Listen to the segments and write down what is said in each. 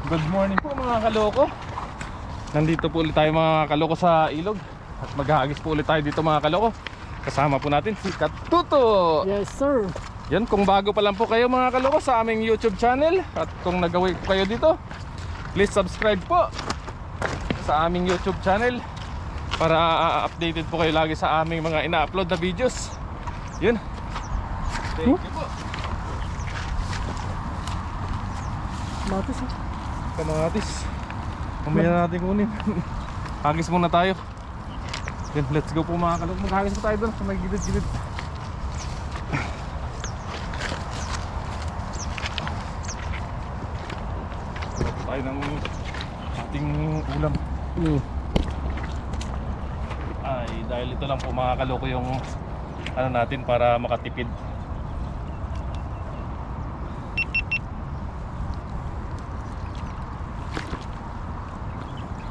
Good morning po mga kaloko. Nandito po ulit tayo mga kaloko sa ilog. At maghahagis po ulit tayo dito mga kaloko. Kasama po natin si Katuto. Yes sir. Yan, kung bago pa lang po kayo mga kaloko sa aming YouTube channel, at kung nagawi po kayo dito, please subscribe po sa aming YouTube channel para updated po kayo lagi sa aming mga ina-upload na videos. Yun. Thank you po. Matis ha. Kamatis. Mamaya na natin kunin. Hagis muna tayo. Then let's go po mga kalok. Maghagis po tayo doon sa may gilid-gilid. Wala po tayo ng ating ulam. Ay, dahil ito lang po mga kaloko yung ano natin para makatipid.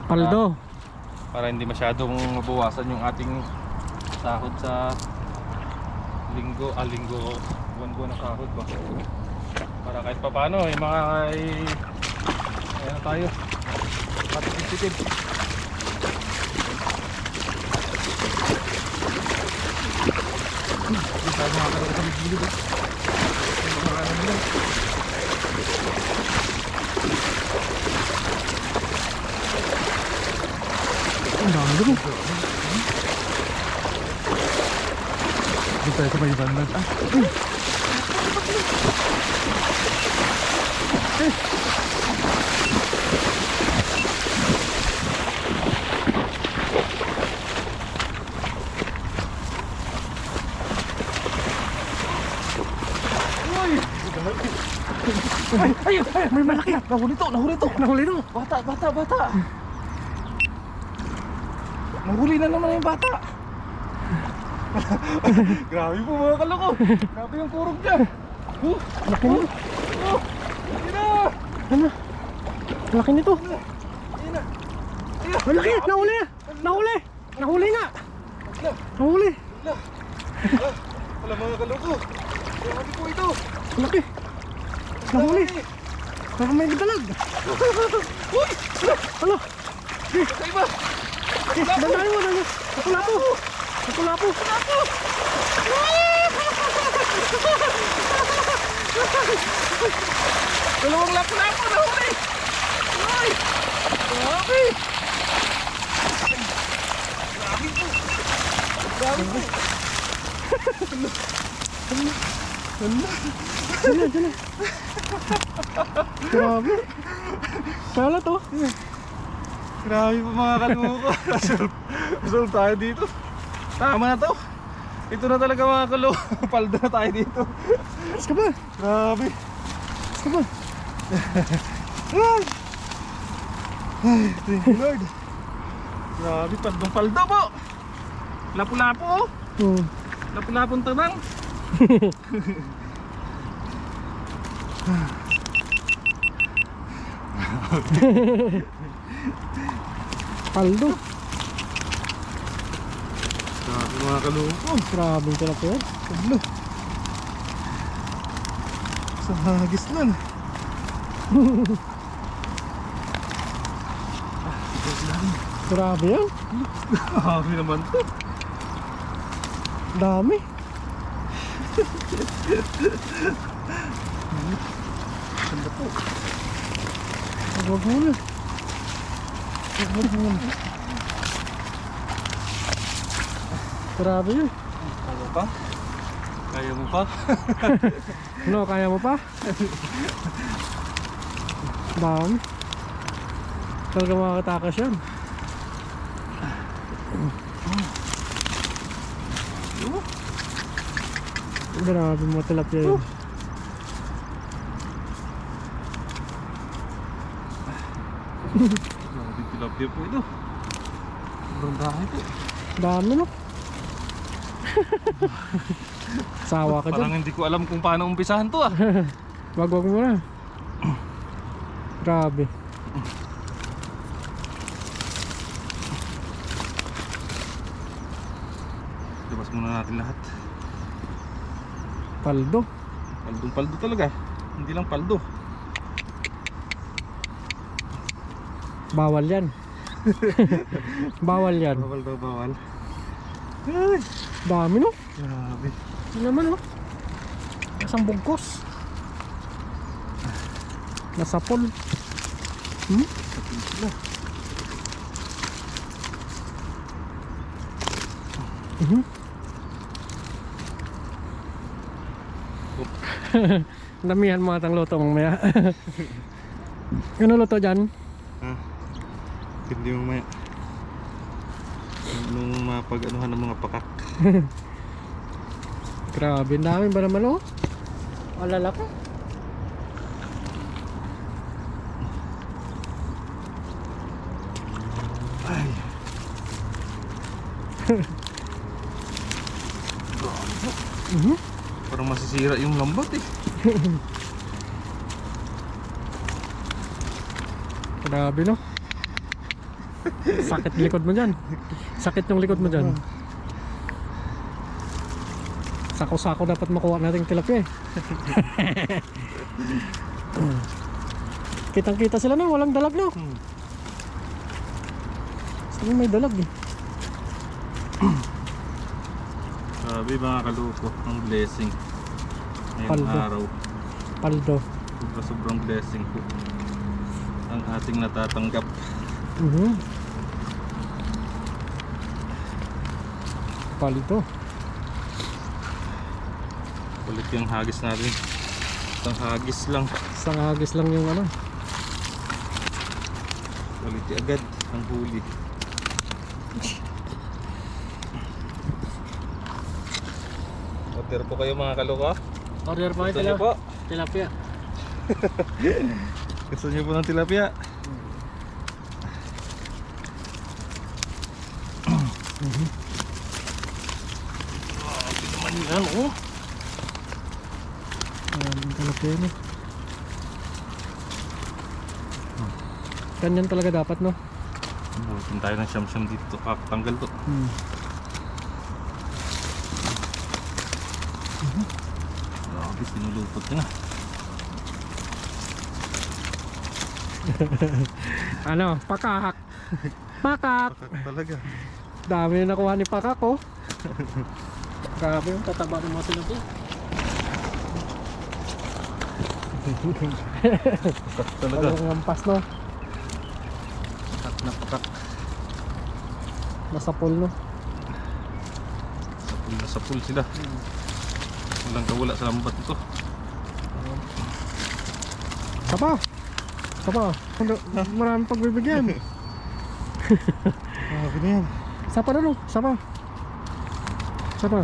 Paldo. Para hindi masyadong mabawasan yung ating sahod sa linggo, buwan-buwan na sahod ba. Para kahit pa paano yung mga ano tayo, matipid-tipid. Hindi tayo makakalaga sa gilid eh. Mga ano nila. Ang dami dito. Dito tayo sa may bandad. Ay, may malaki. Nahuli to. Bata. Nahuli na naman yung bata. Grabe po mga kaloko. Grabe yung kurog niya. Laki nito. Laki na. Ano? Laki nito. Ayun na. Malaki. Nahuli nga. Nahuli. Wala mga kaloko. Grabe po ito. Laki. Nahuli. Parang may dalag. Uy! Ano? Kaiba! Dandahin mo. Nakulapo. Dalawang lapo-lapo na huli! Uy! Grabe! Grabe po! Dala. Grabe. Kala to. Grabe po mga kaloko. Resolve tayo dito. Tama na to. Ito na talaga mga kaloko. Paldo na tayo dito. Alas ka ba? Grabe. Ay, thank you Lord. Grabe, paldong paldo po. Lapu-lapo oh. Lapu-lapong tabang. Paldo. Grabe mga kaloko. Grabe yung tilapia. Paldo. Sa hagis nun. Grabe yan. Grabe naman to. Dami. Ganda po. Huwag muna. Grabe yun. Kaya pa? Kaya mo pa? Ano, kaya mo pa? Dami. Talaga makakatakas yan. Grabe mga tilapia yun. Grabe tilapia po ito. Sobrang dami po. Dami no? Sawa ka Parang dyan. hindi ko alam kung paano umpisahan to ah. Wag mo na. Grabe. Labas muna natin lahat. Paldo. Paldong paldo talaga. Hindi lang paldo. Bawal yan. Bawal yan. Bawal daw, bawal. Ay, Dami no? grabe. Ano naman no? Isang bugkos. Nasapol. Damihan mo atang luto mamaya. Ano luto dyan? Ah, hindi mo may nung mapag-anuhan ng mga pakak. Grabe, ang dami ba naman oh? Ang lalaki. Ay. Parang masisira yung lambat eh. Grabe no? Sakit likod mo dyan. Sakit yung likod mo dyan. Sako-sako dapat makuha natin tilapia eh. Kitang-kita sila na, walang dalag no? Saan may dalag eh? Sabi mga kaluko, ang blessing ngayong Paldo. araw. Paldo. Sobrang blessing po ang ating natatanggap. Paldo. Ulit yung hagis natin. Isang hagis lang. Isang hagis lang yung ano. Ulit agad ang huli. Order po kayo mga kaluko. Order pa Gusto niyo po? Tilapia. Gusto niyo po ng tilapia? Grabe naman yan oh. Maraming tilapia no. Ganyan talaga dapat no. Butin tayo ng siyam-siyam dito. Kakatanggal to. Grabe, sinulupot niya na. Ano? Pakak. Pakak. Pakak talaga. Dami na nakuha ni Pakak oh. Grabe yung tataba ng mga tilapia. Pakak talaga. Walang ampas no. Pakak na pakak. Nasa pool no. Sapul na sapul sila. Walang kawala sa lambat ito. Sapa. Sapa. Maraming pagbibigyan. Grabe na yan. Sapa na no. Sapa. Sapa.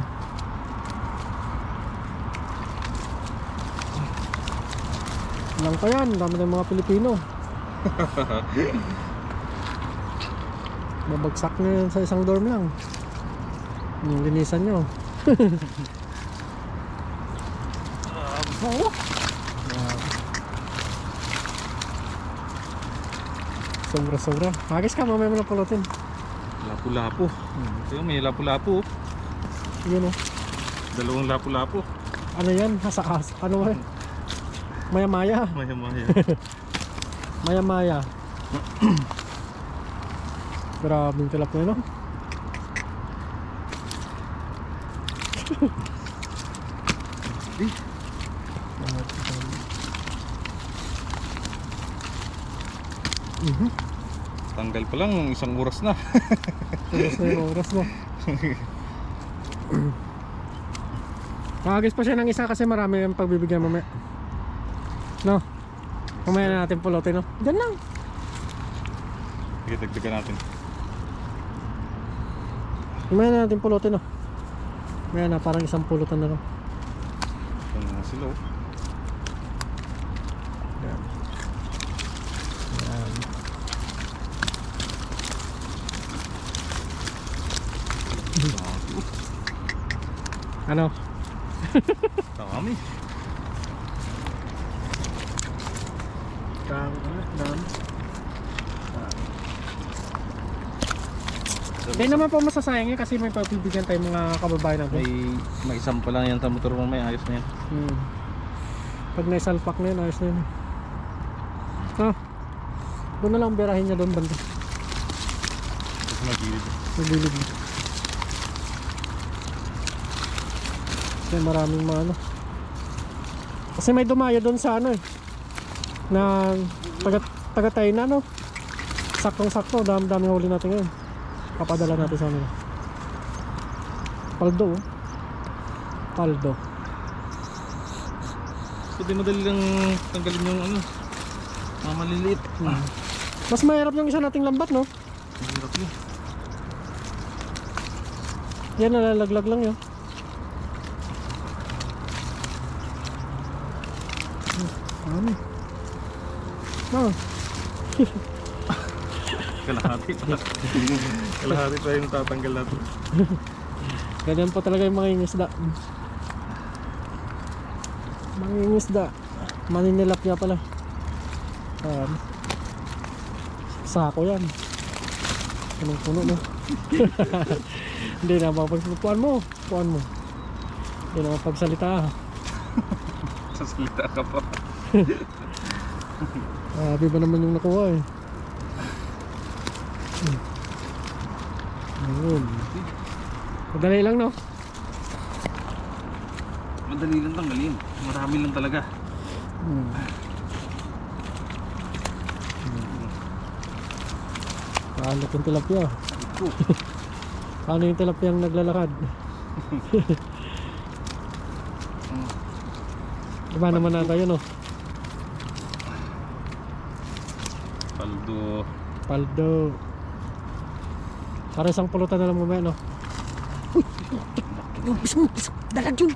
Lang pa yan. Dami ng mga Pilipino. Babagsak na yan sa isang dorm lang. Yung linisan nyo. Sobra-sobra. Hagis ka, mamaya mo na pulutin. Lapu-lapu. Ito yung may lapu-lapu. Yun oh. Dalawang lapu-lapu. Ano yan? Hasa-hasa. Ano ba? Maya-maya. Maya-maya. Maya-maya. Grabing tilapia no? Tanggal pa lang, isang oras na. Oras na yung oras mo. Hagis pa siya ng isa kasi marami yung pagbibigyan mamaya. No? Mamaya na natin pulutin no? Diyan lang. Sige, dagdagan natin. Mamaya na natin pulutin no? Mamaya na, parang isang pulutan na lang. Ito na sila oh. Yan. Yan. Ano? Dami. Dami. Hindi naman po masasayang yun kasi may pagbibigyan tayong mga kababayan natin. May isang pa lang yan sa motor mo, may ayos na yan. Pag naisalpak na yun, ayos na yun. Ah, Doon na lang birahin niya doon banda. Ito sa magilid. Nagilid. Kasi maraming mga ano. Kasi may dumayo doon sa ano eh. Na taga-tayo na no. Saktong-sakto, dami huli natin ngayon. Papadala natin sa kanila. Paldo oh. Paldo. Pwede madali lang tanggalin yung ano. Mga maliliit. Mas mahirap yung isa nating lambat no. Mahirap yun. Yan nalalaglag lang yun. Ano? Ah, Kalahati pa. Kalahati pa yung tatanggal natin. ganyan po talaga yung mga ingisda. Mga ingisda. Maninilap niya pala. Sako yan. Anong puno no? Hindi na mapagpuan mo. Puan mo. Hindi na mapagsalita. Sasalita ka pa. Grabe ba naman yung nakuha eh. Ayun. Madali lang no? Madali lang tanggalin. Marami lang talaga. Paano yung tilapia? Ito. Paano yung tilapia ang naglalakad? Diba naman nata yun oh. Paldo. Paldo. Para isang pulutan na lang mamaya no? Uy! Dalag yun!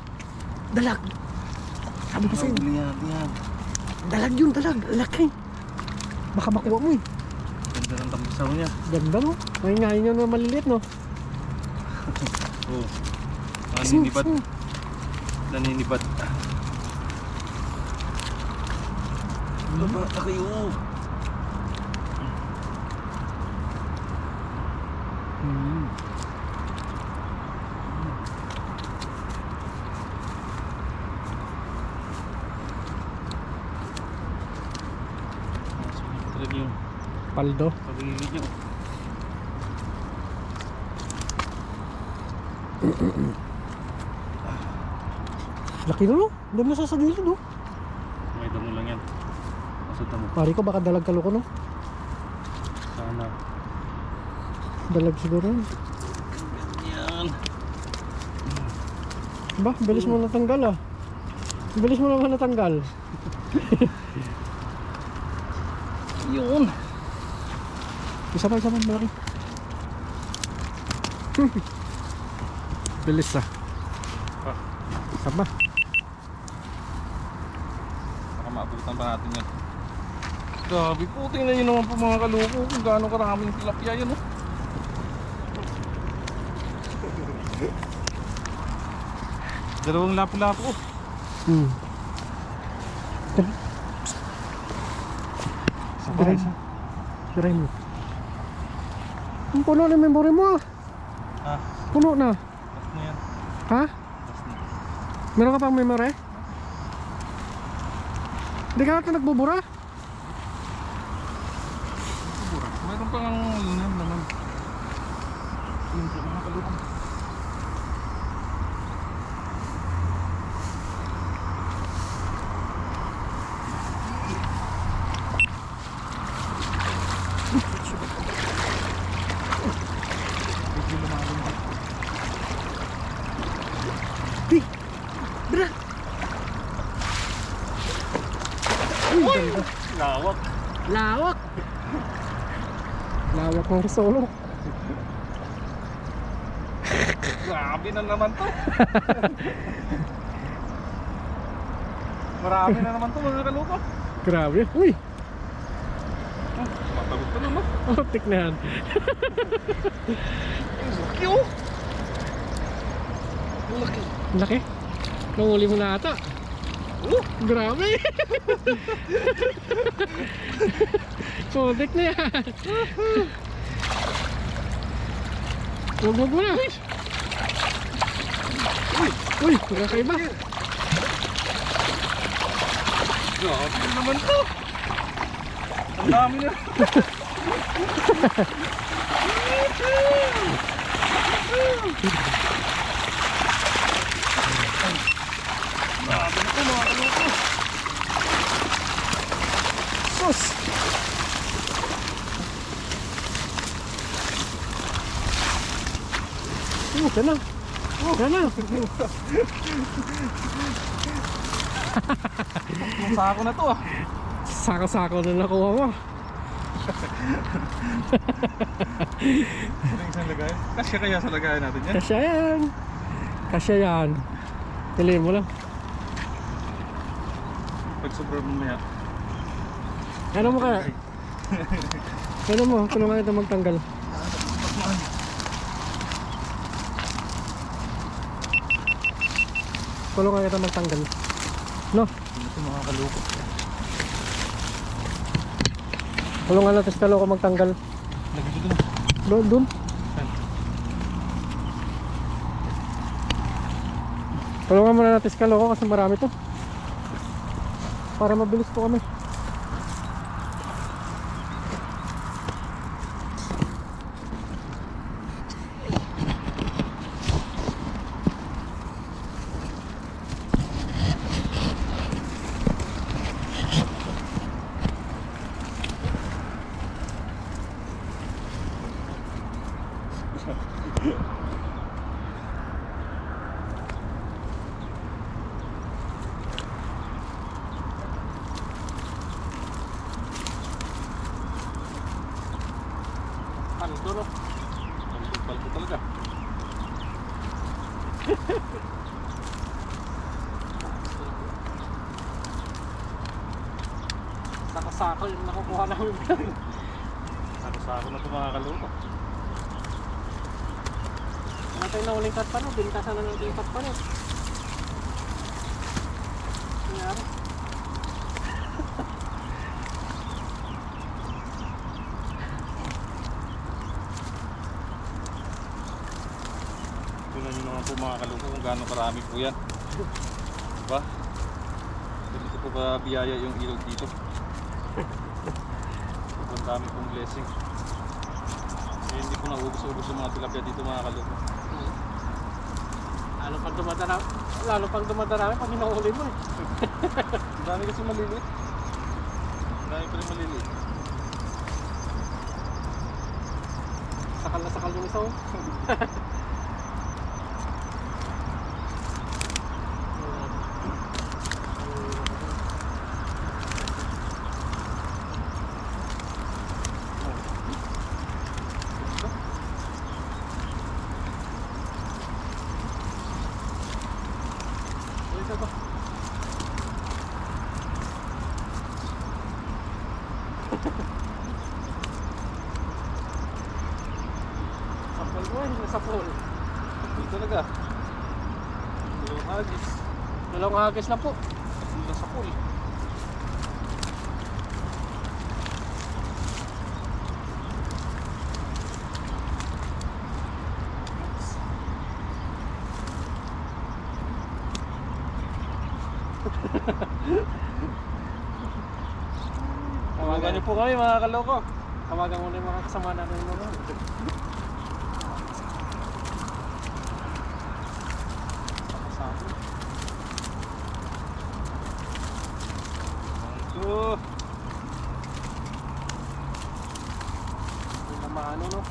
Dalag! Sabi ko sa'yo, Yan. dalag yun, dalag! Laki! Baka makuha mo eh. Ganda ng tambasaw niya. Ganda no? Ngayon yun na maliliit no? Oo. Naninibad. Naninibad. Ano ba? Kayo. Talaga yung Paldo. pagigilid niya. Laki no? Doon na sa gilid no? May damo lang yan. Masuta mo. Pari ko baka dalag kaluko no? Sana. Dalag siguro yun. Yan. Ba, bilis mo natanggal ah. Bilis mo naman natanggal. Yun. Isa pa, malaki. Bilis ah. Isa pa. Baka maabutan pa natin yan. Grabe po, tingnan nyo naman po mga kaloko kung gaano karaming tilapia yan oh. Dalawang lapu-lapu. Siray mo. Ang puno na memory mo ah. Ha? Puno na. Last na yan. Ha? Last na. Meron ka pang memory? Hindi ka natin nagbubura? Meron pang linan naman. Yun po mga kaloko. Di! Bra! Uy, ganda. Lawak. Lawak! Lawak ng solo. Grabe na naman to. Marami na naman to mga kaloko. Grabe. Uy! Matagot pa naman. Oh, tik na yan. Laki oh. Laki. Laki. Nanguli mo na ata. Oh. Grabe. Putik na yan. Huwag mo na. Uy, kakaiba. Grabe naman to. Ang dami na. Grabe na po mga kaloko. Sus! Yan na. Yan na. Masako na to ah. Sako-sako na nakuha mo. Ano yung isang lagay? Kasya kaya sa lagayan natin yan? Kasya yan. Kasya yan. Piliin mo lang. Pag sobrang mamaya. Ano mo kaya? Ano mo? Tulungan ito magtanggal. Tulungan kita magtanggal. No? Ito mga kaloko. Tulungan natin si Kaloko magtanggal. Lagi dito na. Doon. Tulungan muna natin si Kaloko kasi marami to. Para mabilis po kami. Paldo no? Paldo talaga. Sako-sako yung nakukuha namin. Sako-sako na ito mga kaloko. Wala tayo na uling cut pa no? Bintasan na natin yung cut pa no? Nangyari. Tingnan nyo naman po mga kaloko kung gaano karami po yan. Diba? Ganito po ba biyaya yung ilog dito. Sobrang dami pong blessing. Kaya hindi po naubos-ubos yung mga tilapia dito mga kaloko. Lalo pag dumadarami pag hinahuli mo eh. Ang dami kasi maliliit. Ang dami pa rin maliliit. Sakal na sakal yung isa oh. Ito ba? Sapol mo eh, nasapol. Dito talaga. Dalawang agis. Dalawang agis na po. Dito sa pool. Tawagan niyo po kami mga kaloko. Tawagan mo na yung mga kasama natin mo. Ito. Hindi na maano no.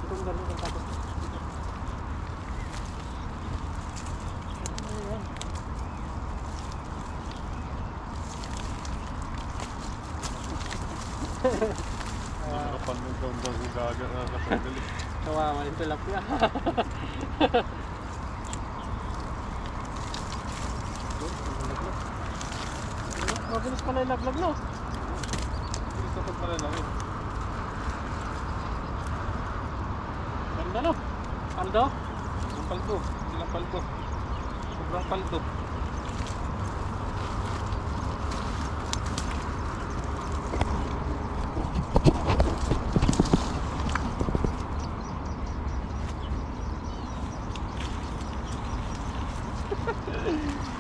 Itong ganun ang tapos. Ayan. Nakapal ng taon daw si Gaga na kasanggali. Kawawa yung tilapia. Mabilis pala yung laglag no. Bilis na pala namin. Ganda no. Aldo? Ang paldo. Silang paldo. Sobrang paldo.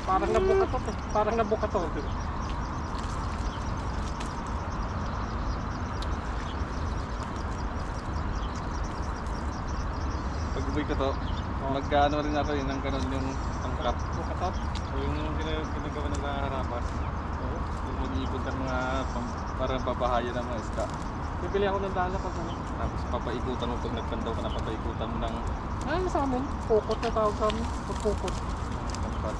Parang nabukatot eh. Parang nabukatot. Pag uwi ko to, magkano rin ako yun ng ganun yung pangkap. Bukatot. O yung ginagawa na harapas. Oo. Yung mag-iipon ng mga parang babahayan ng mga isda. Bibili ako ng dala pag ano. Tapos papaikutan mo pag nagpandaw ka na papaikutan mo ng Ano sa amin? Pukot na tawag sa amin. Pagpukot. kampat.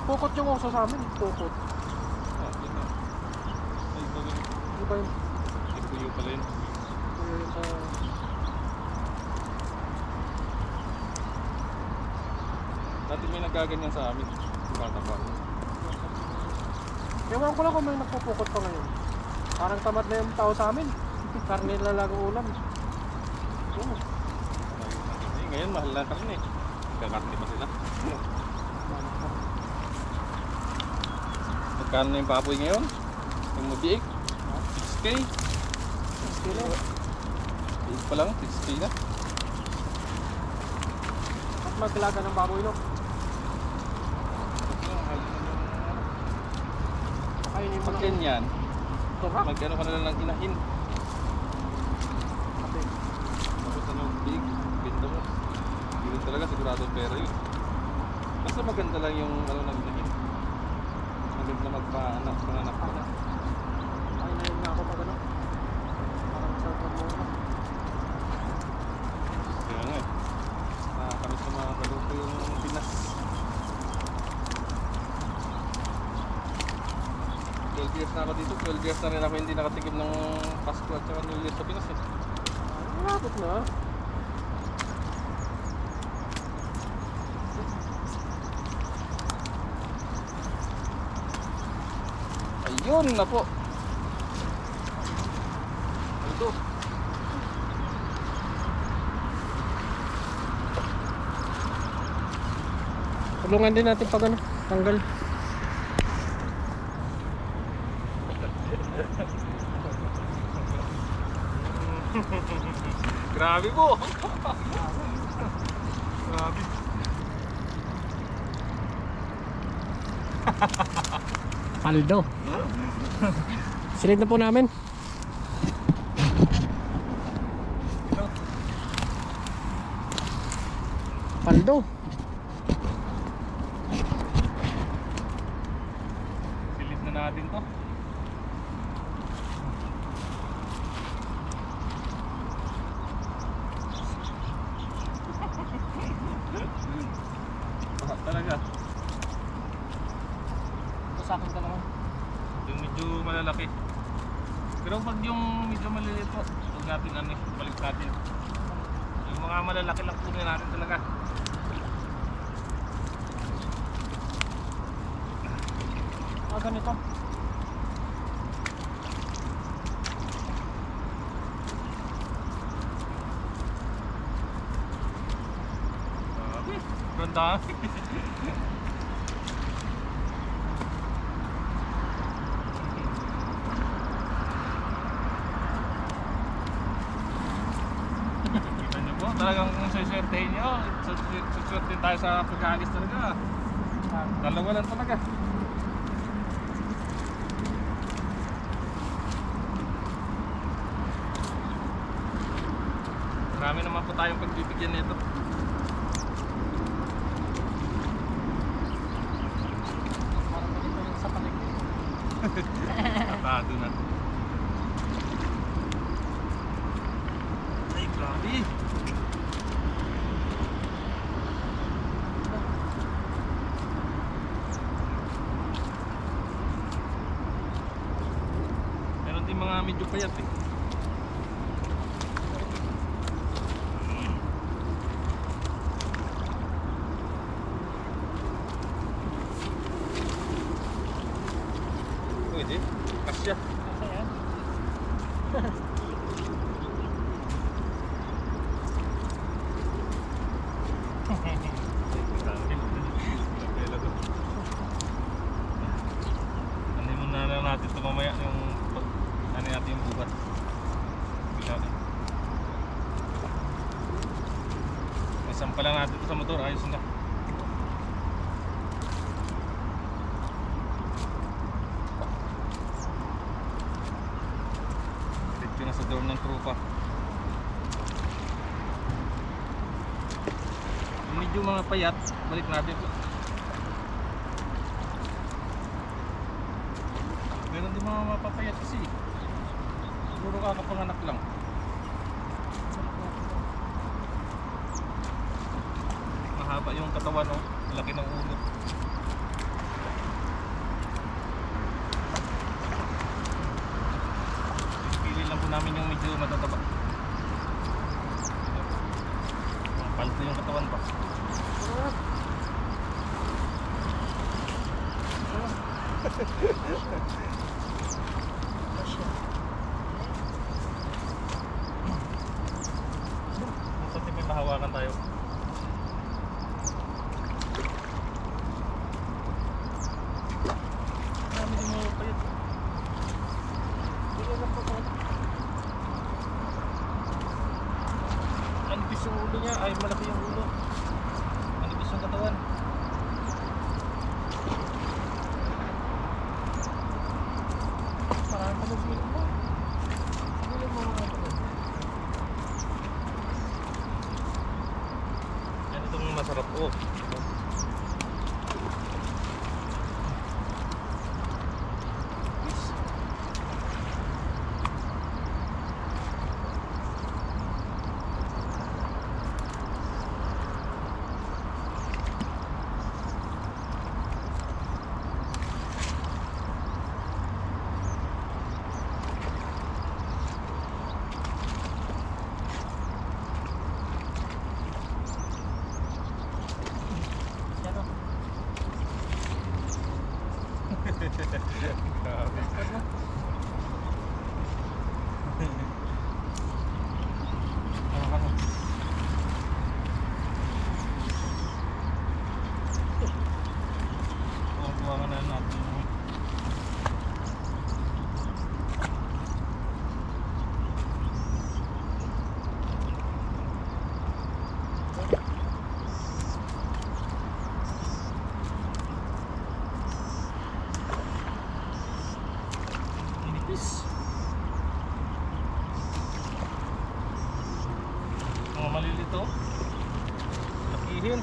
Pukot yung uso sa amin. Pukot. Ah, yun na. Ay, bagay. Di ba yun? Ay, puyo pala yun. Kuya yun sa... Dati may nagaganyan sa amin. Bata pa ako. Ewan ko lang kung may nagpupukot pa ngayon. Parang tamad na yung tao sa amin. Karne na lang ang ulam. Oo. Eh, ngayon mahal lang karne. Nagkakarne pa sila. Magkano na yung baboy ngayon? Yung mabiik? 6K? Kilo. Biik pa lang, 6K na. At maglaga ng baboy no. Kainin mo Pag lang. ganyan, Turak. magkano ka na lang ng inahin. Okay. Tapos ano, big, benta mo. Yun talaga sigurado pera yun. Basta maganda lang yung ano ng inahin. Maganda magpaanak, panganak pa na. Kainin na ako pag ano. Parang masarap ng muna. Kaya nga eh. Kami sa mga kaluto yung Pinas. 12 years na ako dito, 12 years na rin ako hindi nakatikim ng Pasko at saka New Year sa Pinas eh. Malapit na. Ayun na po. Ito. Tulungan din natin pag ano. Tanggal. Grabe po. Grabe. Paldo. Silid na po namin. Paldo. Silid na natin to. Bahat talaga. Ito sa akin ka naman. Yung medyo malalaki. Pero pag yung medyo maliliit po, huwag natin ano, balik natin. Yung mga malalaki lang kunin natin talaga. Ganito. Grabe. Ganda. Kita niyo po, talagang suswertehin niyo. Suswertehin tayo sa pag-aalis talaga. Dalawa lang talaga. Marami naman po tayong pagbibigyan nito. Parang ganito yung sa paligid. Tatado na. Ay, grabe. Meron din mga medyo payat eh. Pwede. Kasya. Kasi yan. Ano muna lang natin ito mamaya yung pag ano natin yung buhat. Bila na. Isang pa lang natin ito sa motor, ayos na. pa. Medyo mga payat, balik natin po. Meron din mga mapapayat kasi. Siguro kakapanganak lang. Mahaba yung katawan, oh. Laki ng ulo. Pili lang po namin yung medyo matataba. Palto yung katawan pa. Minsan din may mahawakan tayo. Marami din mga payat. Manipis yung ulo niya, ay malaki yung ulo. Manipis yung katawan. Parang ka mag-film mo. Hindi mo mga Yan itong masarap po. Kuha na natin. Inipis. Mga malilito. Lakihin.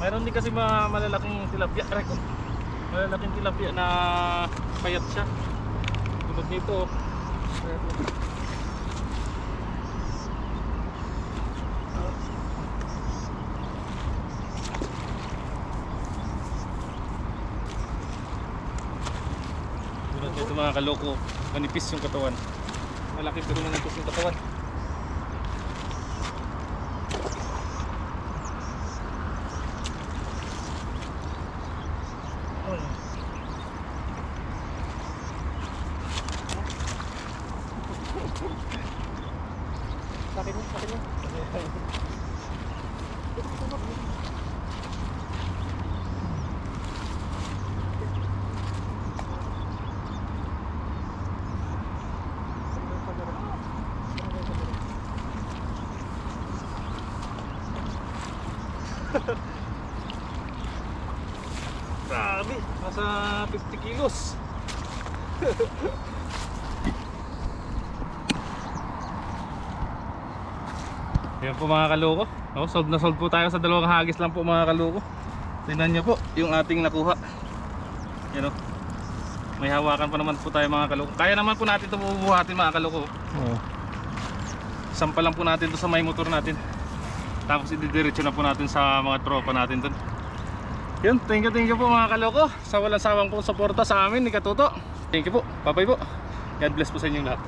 Mayroon din kasi mga malalaking tilapia, malalaking tilapia na payat siya. Tulad nito. Tulad nito mga kaloko, manipis yung katawan. Malaki pero manipis yung katawan. Sakin mo, sakin mo. Grabe, nasa 50 kilos. Yan po mga kaloko. Solve na solve po tayo sa dalawang hagis lang po mga kaloko. Tingnan nyo po yung ating nakuha. Yan o. May hawakan pa naman po tayo mga kaloko. Kaya naman po natin ito bubuhatin mga kaloko. Oo. Sampa lang po natin ito sa may motor natin. Tapos ididiretso na po natin sa mga tropa natin dun. Yun, thank you po mga kaloko sa walang sawang pong suporta sa amin ni Katuto. Thank you po, bye bye po. God bless po sa inyong lahat.